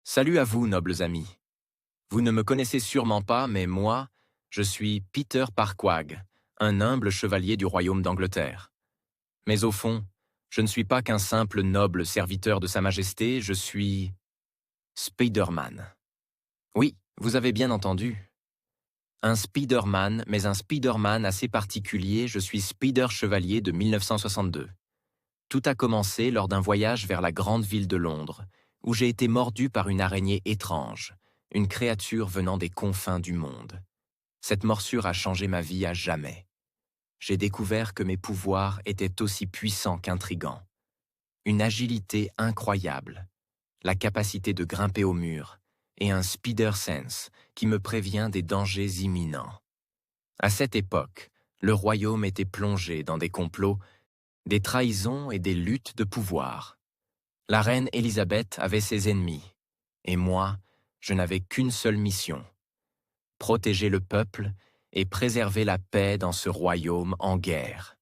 Salut à vous, nobles amis. Vous ne me connaissez sûrement pas, mais moi, je suis Peter Parquag, un humble chevalier du royaume d'Angleterre. Mais au fond, je ne suis pas qu'un simple noble serviteur de Sa Majesté, je suis Spider-Man. Oui, vous avez bien entendu. Un Spider-Man, mais un Spider-Man assez particulier, je suis Spider Chevalier de 1962. Tout a commencé lors d'un voyage vers la grande ville de Londres, où j'ai été mordu par une araignée étrange, une créature venant des confins du monde. Cette morsure a changé ma vie à jamais. J'ai découvert que mes pouvoirs étaient aussi puissants qu'intrigants. Une agilité incroyable, la capacité de grimper au mur, et un spider sense qui me prévient des dangers imminents. À cette époque, le royaume était plongé dans des complots, des trahisons et des luttes de pouvoir. La reine Élisabeth avait ses ennemis, et moi, je n'avais qu'une seule mission: protéger le peuple et préserver la paix dans ce royaume en guerre.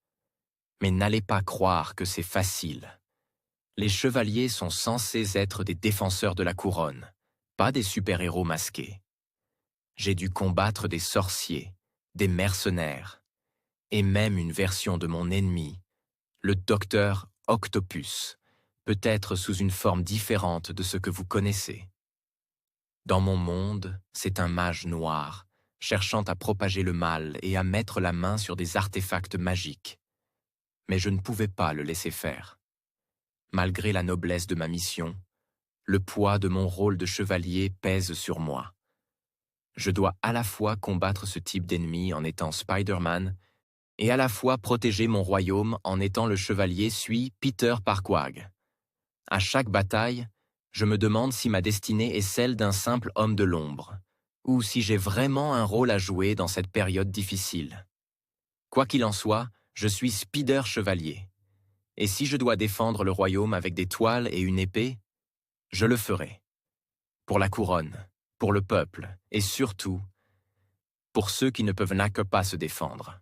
Mais n'allez pas croire que c'est facile. Les chevaliers sont censés être des défenseurs de la couronne, pas des super-héros masqués. J'ai dû combattre des sorciers, des mercenaires, et même une version de mon ennemi, le docteur Octopus, peut-être sous une forme différente de ce que vous connaissez. Dans mon monde, c'est un mage noir, cherchant à propager le mal et à mettre la main sur des artefacts magiques. Mais je ne pouvais pas le laisser faire. Malgré la noblesse de ma mission, le poids de mon rôle de chevalier pèse sur moi. Je dois à la fois combattre ce type d'ennemi en étant Spider-Man et à la fois protéger mon royaume en étant le chevalier Peter Parquag. À chaque bataille, je me demande si ma destinée est celle d'un simple homme de l'ombre, ou si j'ai vraiment un rôle à jouer dans cette période difficile. Quoi qu'il en soit, je suis Spider Chevalier. Et si je dois défendre le royaume avec des toiles et une épée, je le ferai. Pour la couronne, pour le peuple, et surtout, pour ceux qui ne peuvent pas se défendre.